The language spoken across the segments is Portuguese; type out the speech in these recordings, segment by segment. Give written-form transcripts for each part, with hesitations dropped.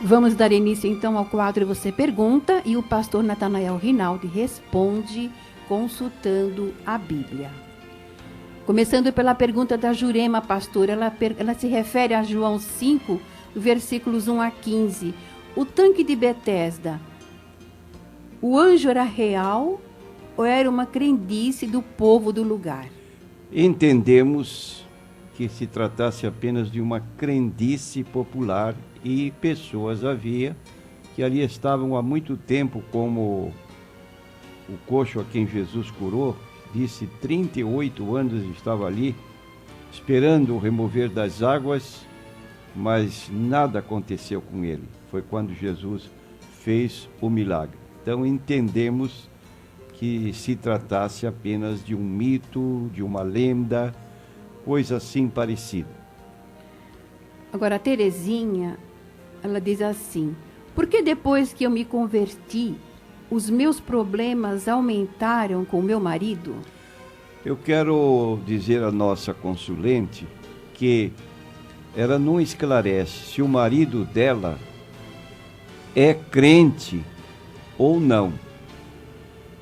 Vamos dar início então ao quadro Você Pergunta e o pastor Natanael Rinaldi responde consultando a Bíblia. Começando pela pergunta da Jurema, pastor, ela se refere a João 5, versículos 1 a 15. O tanque de Betesda, o anjo era real ou era uma crendice do povo do lugar? Entendemos que se tratasse apenas de uma crendice popular e pessoas havia que ali estavam há muito tempo, como o coxo a quem Jesus curou, disse 38 anos estava ali, esperando o remover das águas, mas nada aconteceu com ele. Foi quando Jesus fez o milagre. Então entendemos que se tratasse apenas de um mito, de uma lenda, coisa assim parecida. Agora, a Terezinha, ela diz assim: por que depois que eu me converti, os meus problemas aumentaram com o meu marido? Eu quero dizer à nossa consulente que ela não esclarece se o marido dela é crente ou não.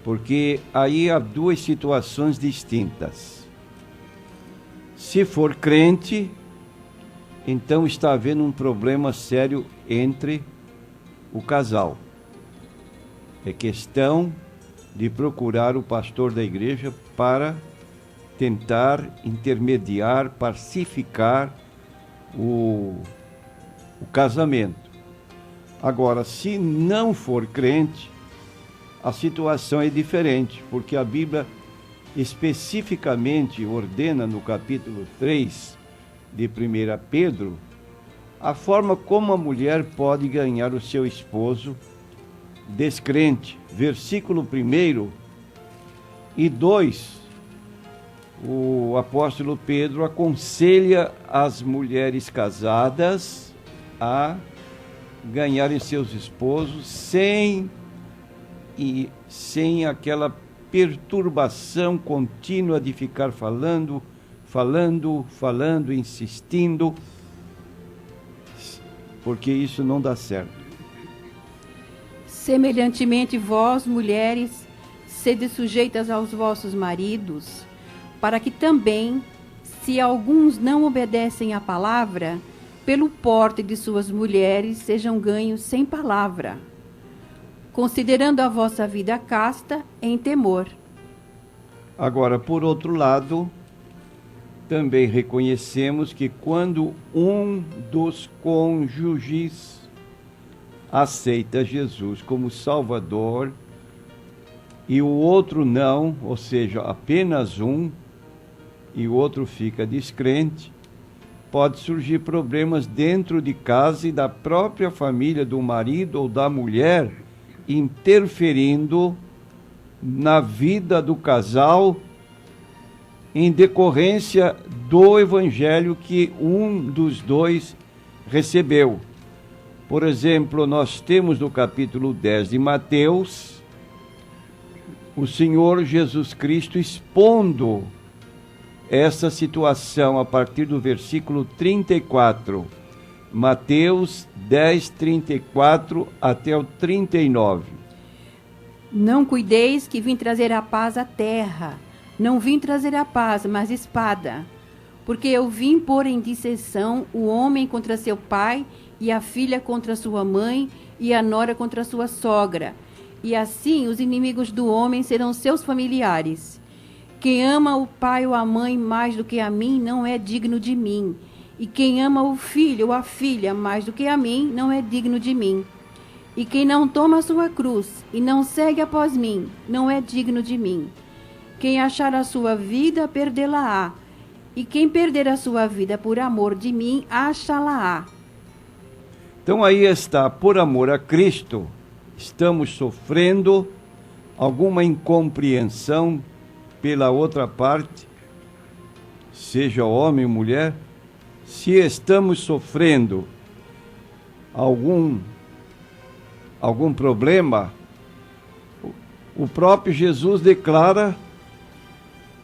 Porque aí há duas situações distintas. Se for crente, então está havendo um problema sério entre o casal. É questão de procurar o pastor da igreja para tentar intermediar, pacificar o casamento. Agora, se não for crente, a situação é diferente, porque a Bíblia especificamente ordena no capítulo 3 de 1 Pedro a forma como a mulher pode ganhar o seu esposo descrente. Versículo 1 e 2, o apóstolo Pedro aconselha as mulheres casadas a ganharem seus esposos sem aquela perturbação contínua de ficar falando, insistindo, porque isso não dá certo. Semelhantemente, vós, mulheres, sede sujeitas aos vossos maridos, para que também, se alguns não obedecem à palavra, pelo porte de suas mulheres sejam ganhos sem palavra, considerando a vossa vida casta em temor. Agora, por outro lado, também reconhecemos que quando um dos cônjuges aceita Jesus como Salvador e o outro não, ou seja, apenas um, e o outro fica descrente, pode surgir problemas dentro de casa e da própria família do marido ou da mulher, interferindo na vida do casal em decorrência do evangelho que um dos dois recebeu. Por exemplo, nós temos no capítulo 10 de Mateus o Senhor Jesus Cristo expondo essa situação a partir do versículo 34. Mateus 10, 34 até o 39. Não cuideis que vim trazer a paz à terra. Não vim trazer a paz, mas espada. Porque eu vim pôr em disseção o homem contra seu pai, e a filha contra sua mãe, e a nora contra sua sogra. E assim os inimigos do homem serão seus familiares. Quem ama o pai ou a mãe mais do que a mim, não é digno de mim. E quem ama o filho ou a filha mais do que a mim, não é digno de mim. E quem não toma a sua cruz e não segue após mim, não é digno de mim. Quem achar a sua vida, perdê-la-á. E quem perder a sua vida por amor de mim, achá-la-á. Então aí está, por amor a Cristo, estamos sofrendo alguma incompreensão pela outra parte, seja homem ou mulher. Se estamos sofrendo algum problema, o próprio Jesus declara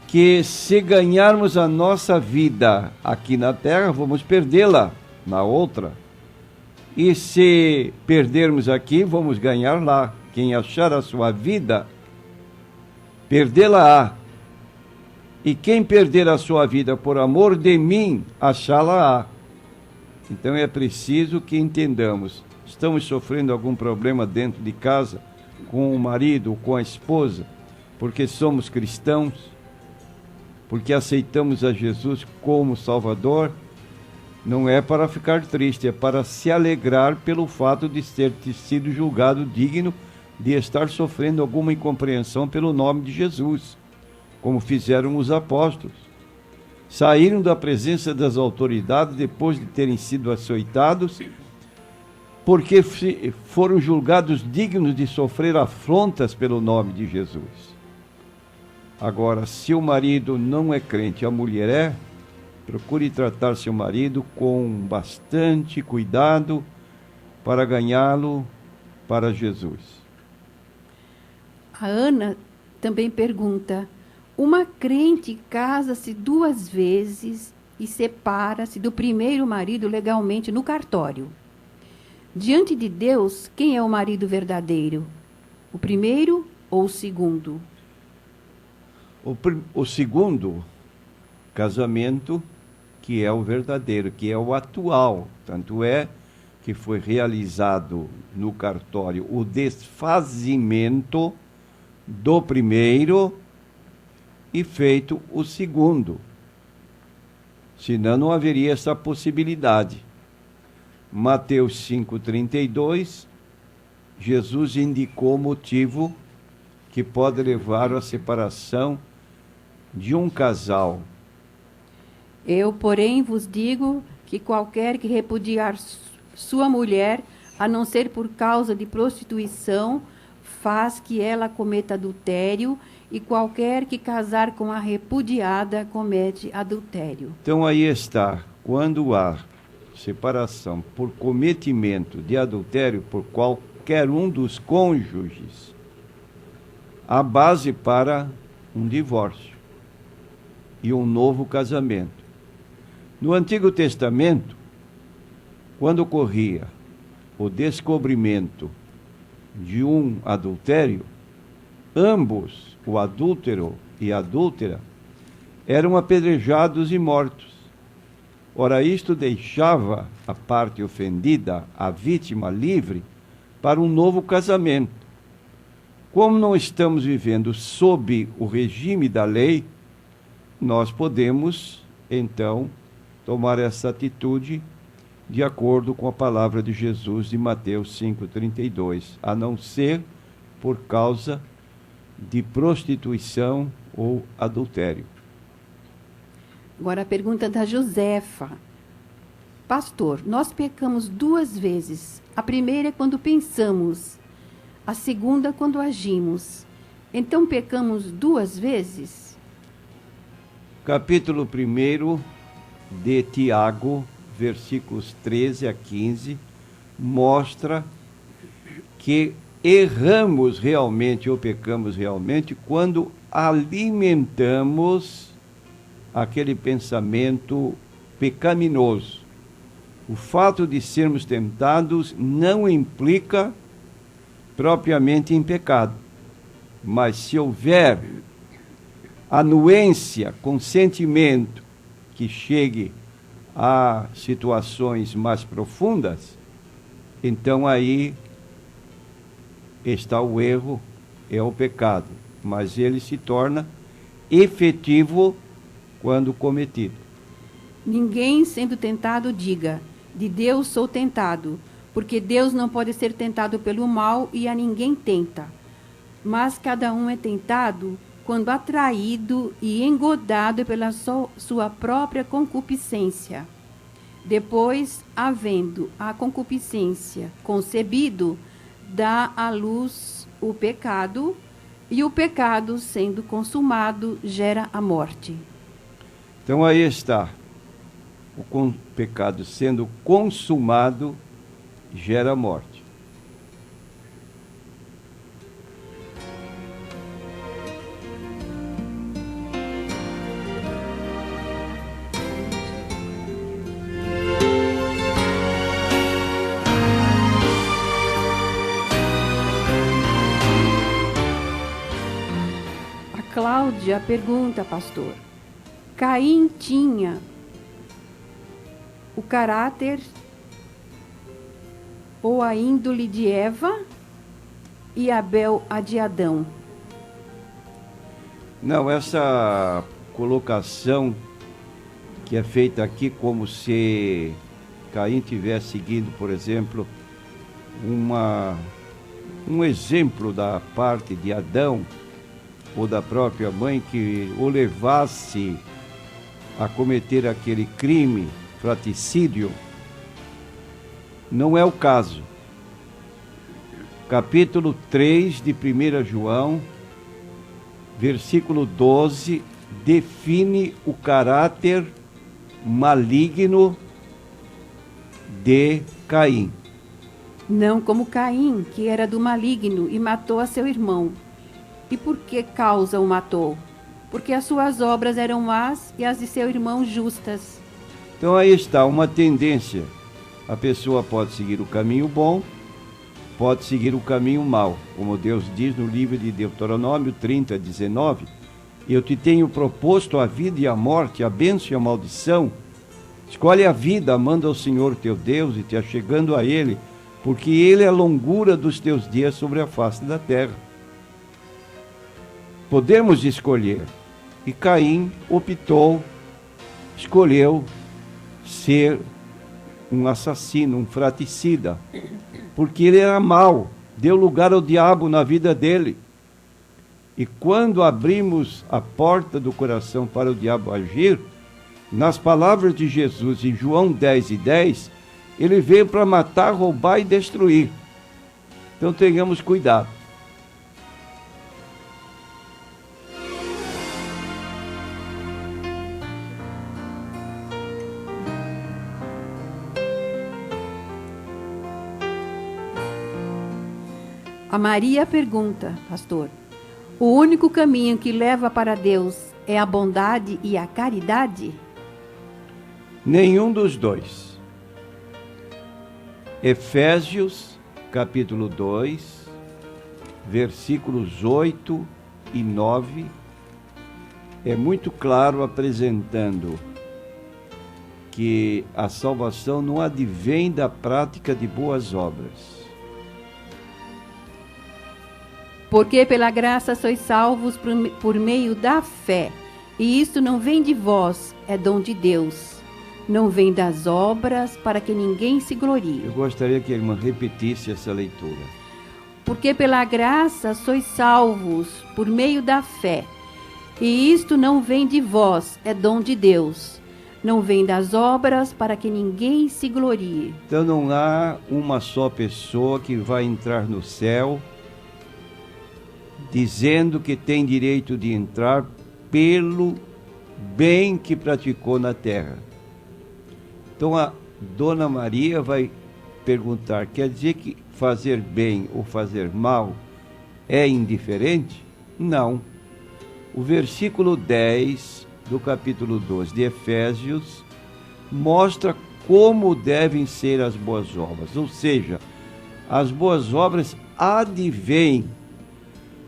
que se ganharmos a nossa vida aqui na terra, vamos perdê-la na outra. E se perdermos aqui, vamos ganhar lá. Quem achar a sua vida, perdê-la-á. E quem perder a sua vida por amor de mim, achá-la-á. Então é preciso que entendamos. Estamos sofrendo algum problema dentro de casa, com o marido, com a esposa, porque somos cristãos, porque aceitamos a Jesus como Salvador. Não é para ficar triste, é para se alegrar pelo fato de ter sido julgado digno de estar sofrendo alguma incompreensão pelo nome de Jesus, como fizeram os apóstolos. Saíram da presença das autoridades depois de terem sido açoitados, porque foram julgados dignos de sofrer afrontas pelo nome de Jesus. Agora, se o marido não é crente, a mulher é, procure tratar seu marido com bastante cuidado para ganhá-lo para Jesus. A Ana também pergunta: uma crente casa-se 2 vezes e separa-se do primeiro marido legalmente no cartório. Diante de Deus, quem é o marido verdadeiro? O primeiro ou o segundo? O segundo casamento, que é o verdadeiro, que é o atual. Tanto é que foi realizado no cartório o desfazimento do primeiro e feito o segundo. Senão não haveria essa possibilidade. Mateus 5,32, Jesus indicou o motivo que pode levar à separação de um casal. Eu, porém, vos digo que qualquer que repudiar sua mulher, a não ser por causa de prostituição, faz que ela cometa adultério, e qualquer que casar com a repudiada comete adultério. Então aí está, quando há separação por cometimento de adultério por qualquer um dos cônjuges, há base para um divórcio e um novo casamento. No Antigo Testamento, quando ocorria o descobrimento de um adultério, ambos, o adúltero e a adúltera, eram apedrejados e mortos. Ora, isto deixava a parte ofendida, a vítima, livre para um novo casamento. Como não estamos vivendo sob o regime da lei, nós podemos, então, tomar essa atitude de acordo com a palavra de Jesus de Mateus 5,32, a não ser por causa de prostituição ou adultério. Agora a pergunta da Josefa. Pastor, nós pecamos 2 vezes. A primeira é quando pensamos, a segunda quando agimos. Então pecamos 2 vezes? Capítulo 1 de Tiago, versículos 13 a 15, mostra que erramos realmente ou pecamos realmente quando alimentamos aquele pensamento pecaminoso. O fato de sermos tentados não implica propriamente em pecado, mas se houver anuência, consentimento que chegue a situações mais profundas, então aí está o erro, é o pecado, mas ele se torna efetivo quando cometido. Ninguém sendo tentado diga, de Deus sou tentado, porque Deus não pode ser tentado pelo mal e a ninguém tenta. Mas cada um é tentado quando atraído e engodado pela sua própria concupiscência. Depois, havendo a concupiscência concebido, dá à luz o pecado, e o pecado, sendo consumado, gera a morte. Então aí está, o pecado sendo consumado, gera morte. Cláudia pergunta, pastor: Caim tinha o caráter ou a índole de Eva e Abel a de Adão? Não, essa colocação que é feita aqui como se Caim tivesse seguido, por exemplo, um exemplo da parte de Adão ou da própria mãe que o levasse a cometer aquele crime, fratricídio, não é o caso. Capítulo 3 de 1 João, versículo 12, define o caráter maligno de Caim. Não como Caim, que era do maligno e matou a seu irmão. E por que causa o matou? Porque as suas obras eram más e as de seu irmão justas. Então aí está uma tendência. A pessoa pode seguir o caminho bom, pode seguir o caminho mau. Como Deus diz no livro de Deuteronômio 30, 19, eu te tenho proposto a vida e a morte, a bênção e a maldição. Escolhe a vida, amando ao Senhor teu Deus e te achegando a Ele, porque Ele é a longura dos teus dias sobre a face da terra. Podemos escolher. E Caim escolheu ser um assassino, um fratricida, porque ele era mau, deu lugar ao diabo na vida dele. E quando abrimos a porta do coração para o diabo agir, nas palavras de Jesus em João 10:10, ele veio para matar, roubar e destruir. Então tenhamos cuidado. A Maria pergunta, pastor: o único caminho que leva para Deus é a bondade e a caridade? Nenhum dos dois. Efésios, capítulo 2, versículos 8 e 9, é muito claro apresentando que a salvação não advém da prática de boas obras. Porque pela graça sois salvos por meio da fé. E isto não vem de vós, é dom de Deus. Não vem das obras, para que ninguém se glorie. Eu gostaria que a irmã repetisse essa leitura. Porque pela graça sois salvos por meio da fé. E isto não vem de vós, é dom de Deus. Não vem das obras, para que ninguém se glorie. Então não há uma só pessoa que vai entrar no céu dizendo que tem direito de entrar pelo bem que praticou na terra. Então a Dona Maria vai perguntar: quer dizer que fazer bem ou fazer mal é indiferente? Não. O versículo 10 do capítulo 12 de Efésios mostra como devem ser as boas obras. Ou seja, as boas obras advêm,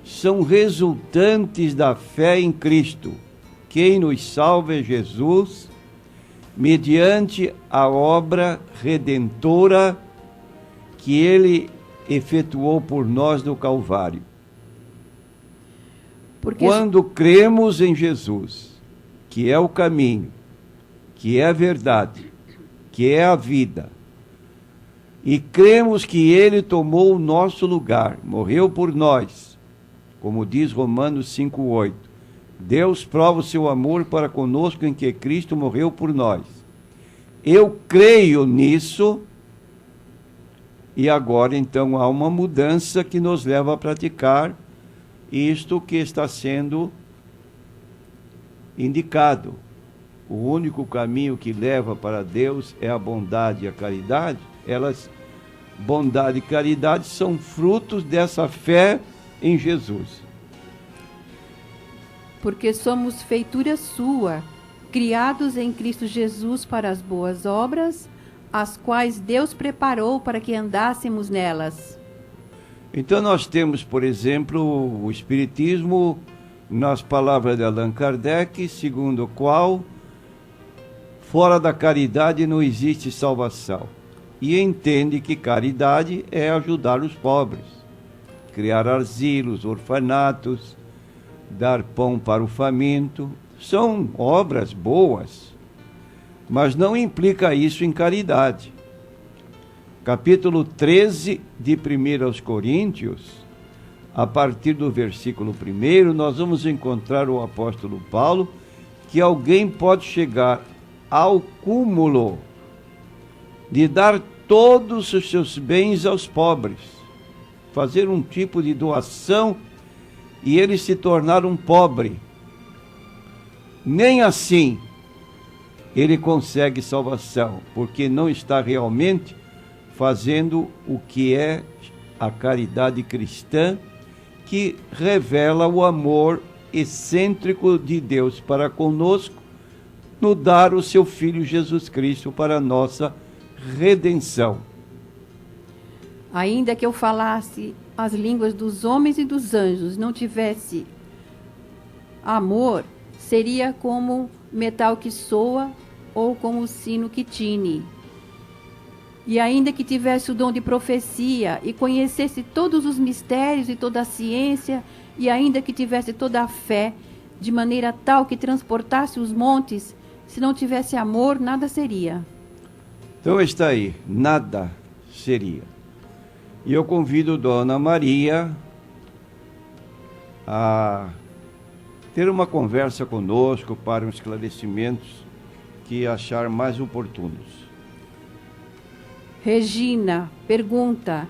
são resultantes da fé em Cristo. Quem nos salva é Jesus, mediante a obra redentora que Ele efetuou por nós no Calvário. Quando cremos em Jesus, que é o caminho, que é a verdade, que é a vida, e cremos que Ele tomou o nosso lugar, morreu por nós, como diz Romanos 5:8, Deus prova o seu amor para conosco em que Cristo morreu por nós. Eu creio nisso, e agora então há uma mudança que nos leva a praticar isto que está sendo indicado. O único caminho que leva para Deus é a bondade e a caridade. Bondade e caridade são frutos dessa fé em Jesus. Porque somos feitura sua, criados em Cristo Jesus para as boas obras, as quais Deus preparou para que andássemos nelas. Então nós temos, por exemplo, o Espiritismo nas palavras de Allan Kardec, segundo o qual fora da caridade não existe salvação. E entende que caridade é ajudar os pobres, criar asilos, orfanatos, dar pão para o faminto. São obras boas, mas não implica isso em caridade. Capítulo 13 de 1 aos Coríntios, a partir do versículo 1, nós vamos encontrar o apóstolo Paulo, que alguém pode chegar ao cúmulo de dar todos os seus bens aos pobres, fazer um tipo de doação e ele se tornar um pobre. Nem assim ele consegue salvação, porque não está realmente fazendo o que é a caridade cristã, que revela o amor excêntrico de Deus para conosco, no dar o seu Filho Jesus Cristo para a nossa redenção. Ainda que eu falasse as línguas dos homens e dos anjos, não tivesse amor, seria como metal que soa ou como o sino que tine. E ainda que tivesse o dom de profecia e conhecesse todos os mistérios e toda a ciência, e ainda que tivesse toda a fé, de maneira tal que transportasse os montes, se não tivesse amor, nada seria. Então está aí, nada seria. E eu convido Dona Maria a ter uma conversa conosco para os esclarecimentos que achar mais oportunos. Regina pergunta: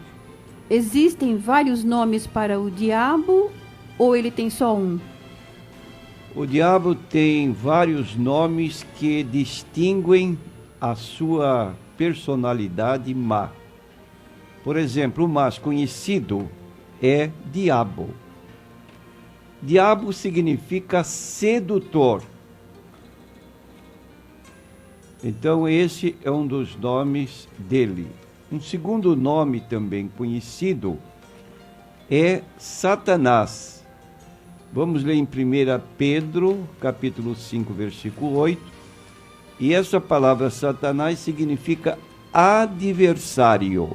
existem vários nomes para o diabo ou ele tem só um? O diabo tem vários nomes que distinguem a sua personalidade má. Por exemplo, o mais conhecido é diabo. Diabo significa sedutor. Então esse é um dos nomes dele. Um segundo nome também conhecido é Satanás. Vamos ler em 1 Pedro, capítulo 5, versículo 8. E essa palavra Satanás significa adversário.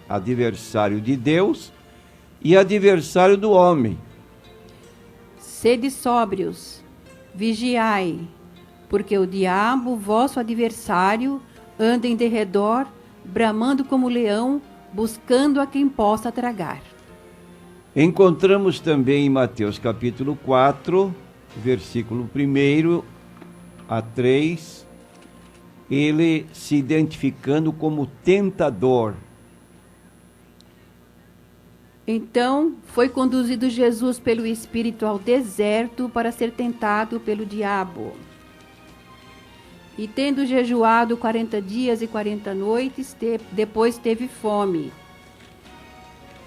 Adversário de Deus e adversário do homem. Sede sóbrios, vigiai, porque o diabo, vosso adversário, anda em derredor, bramando como leão, buscando a quem possa tragar. Encontramos também em Mateus capítulo 4, versículo 1 a 3, ele se identificando como tentador. Então foi conduzido Jesus pelo Espírito ao deserto para ser tentado pelo diabo. E tendo jejuado 40 dias e 40 noites, depois teve fome.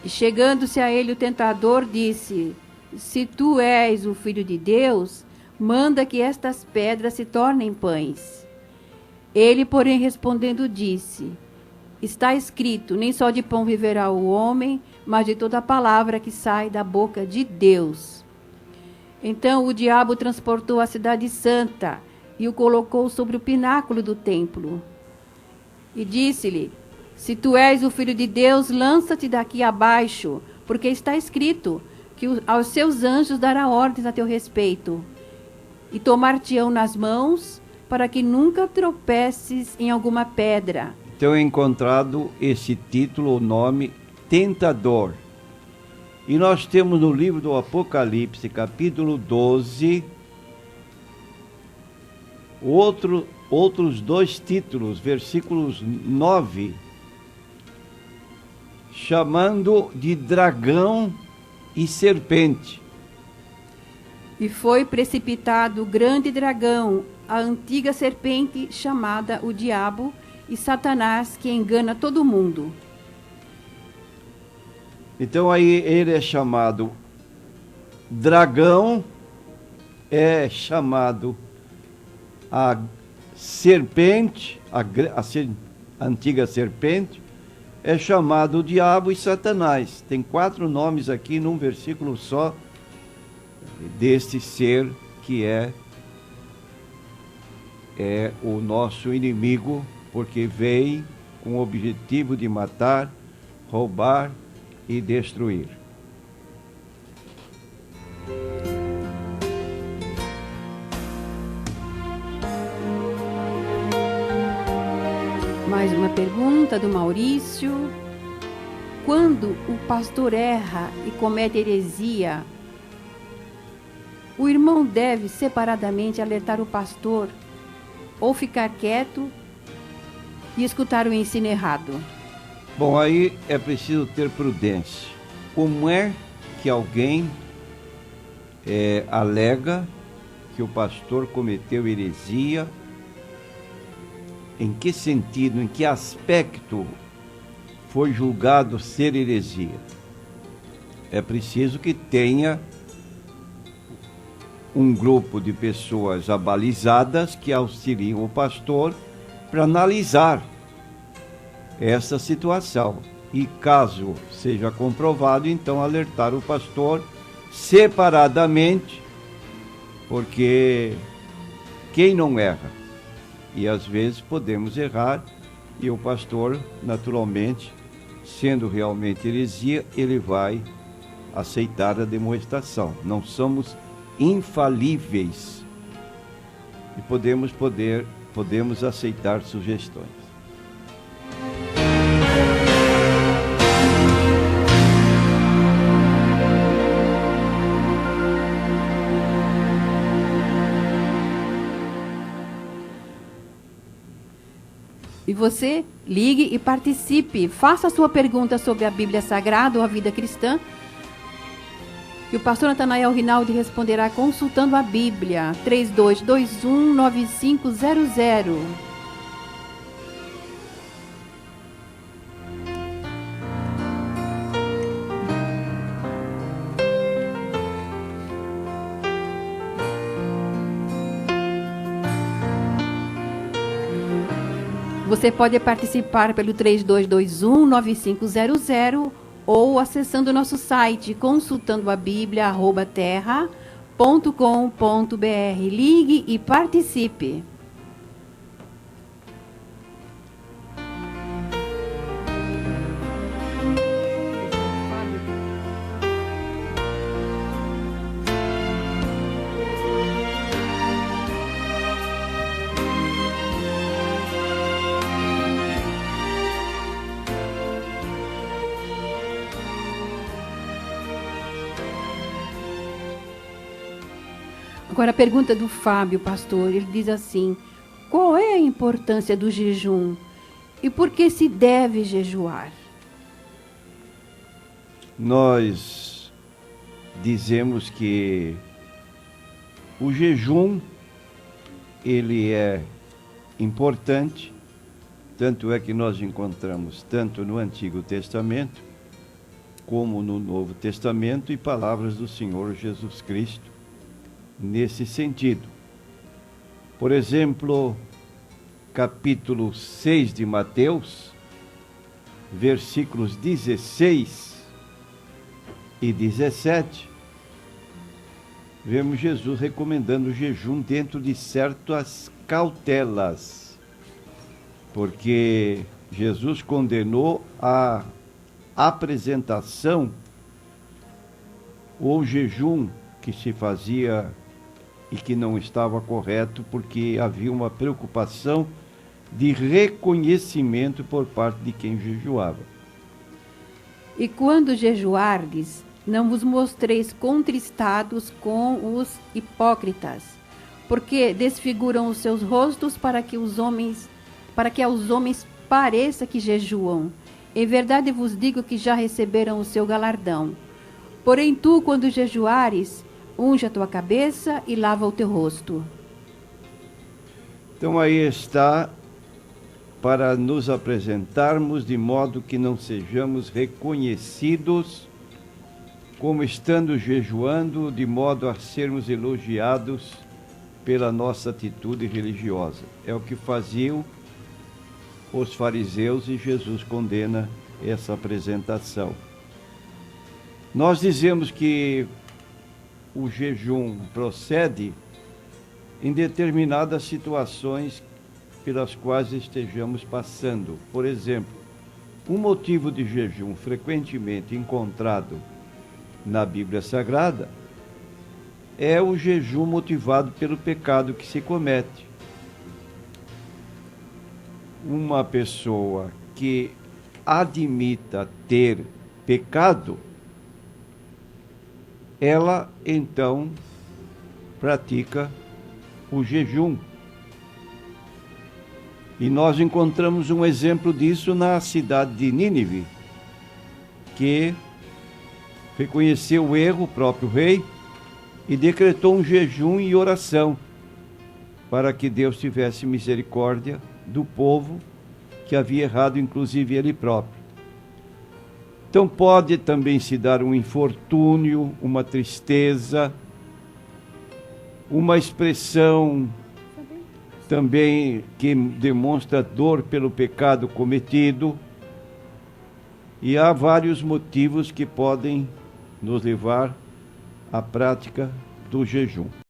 E chegando-se a ele o tentador, disse: se tu és o Filho de Deus, manda que estas pedras se tornem pães. Ele, porém, respondendo, disse: está escrito, nem só de pão viverá o homem, mas de toda a palavra que sai da boca de Deus. Então o diabo transportou a cidade santa e o colocou sobre o pináculo do templo. E disse-lhe: se tu és o Filho de Deus, lança-te daqui abaixo, porque está escrito que aos seus anjos dará ordens a teu respeito, e tomar-te-ão nas mãos, para que nunca tropeces em alguma pedra. Então é encontrado esse título, o nome tentador. E nós temos no livro do Apocalipse, capítulo 12, outros dois títulos, versículos 9, chamando de dragão e serpente. E foi precipitado o grande dragão, a antiga serpente chamada o diabo e Satanás, que engana todo mundo. Então aí ele é chamado dragão, é chamado a serpente, a antiga serpente, é chamado o diabo e Satanás. Tem 4 nomes aqui num versículo só, deste ser que é o nosso inimigo, porque vem com o objetivo de matar, roubar e destruir. Mais uma pergunta do Maurício. Quando o pastor erra e comete heresia, o irmão deve separadamente alertar o pastor ou ficar quieto e escutar o ensino errado? Bom, aí é preciso ter prudência. Como é que alguém alega que o pastor cometeu heresia? Em que sentido, em que aspecto foi julgado ser heresia? É preciso que tenha um grupo de pessoas abalizadas que auxiliam o pastor para analisar essa situação. E caso seja comprovado, então alertar o pastor separadamente, porque quem não erra? E às vezes podemos errar, e o pastor, naturalmente, sendo realmente heresia, ele vai aceitar a demonstração. Não somos infalíveis e podemos aceitar sugestões. E você ligue e participe. Faça a sua pergunta sobre a Bíblia Sagrada ou a vida cristã, que o pastor Natanael Rinaldi responderá consultando a Bíblia. 3221-9500. Você pode participar pelo 3221-9500 ou acessando o nosso site consultandoabiblia@terra.com.br. Ligue e participe. Agora a pergunta do Fábio, pastor, ele diz assim: qual é a importância do jejum e por que se deve jejuar? Nós dizemos que o jejum, ele é importante, tanto é que nós encontramos tanto no Antigo Testamento como no Novo Testamento e palavras do Senhor Jesus Cristo nesse sentido. Por exemplo, capítulo 6 de Mateus, versículos 16 e 17, vemos Jesus recomendando o jejum dentro de certas cautelas, porque Jesus condenou a apresentação ou jejum que se fazia e que não estava correto, porque havia uma preocupação de reconhecimento por parte de quem jejuava. E quando jejuardes, não vos mostreis contristados com os hipócritas, porque desfiguram os seus rostos para que aos homens pareça que jejuam. Em verdade vos digo que já receberam o seu galardão. Porém tu, quando jejuares, unge a tua cabeça e lava o teu rosto. Então aí está, para nos apresentarmos de modo que não sejamos reconhecidos como estando jejuando, de modo a sermos elogiados pela nossa atitude religiosa. É o que faziam os fariseus e Jesus condena essa apresentação. Nós dizemos que o jejum procede em determinadas situações pelas quais estejamos passando. Por exemplo, um motivo de jejum frequentemente encontrado na Bíblia Sagrada é o jejum motivado pelo pecado que se comete. Uma pessoa que admita ter pecado, ela então pratica o jejum. E nós encontramos um exemplo disso na cidade de Nínive, que reconheceu o erro, o próprio rei, e decretou um jejum e oração para que Deus tivesse misericórdia do povo que havia errado, inclusive ele próprio. Então pode também se dar um infortúnio, uma tristeza, uma expressão também que demonstra dor pelo pecado cometido, e há vários motivos que podem nos levar à prática do jejum.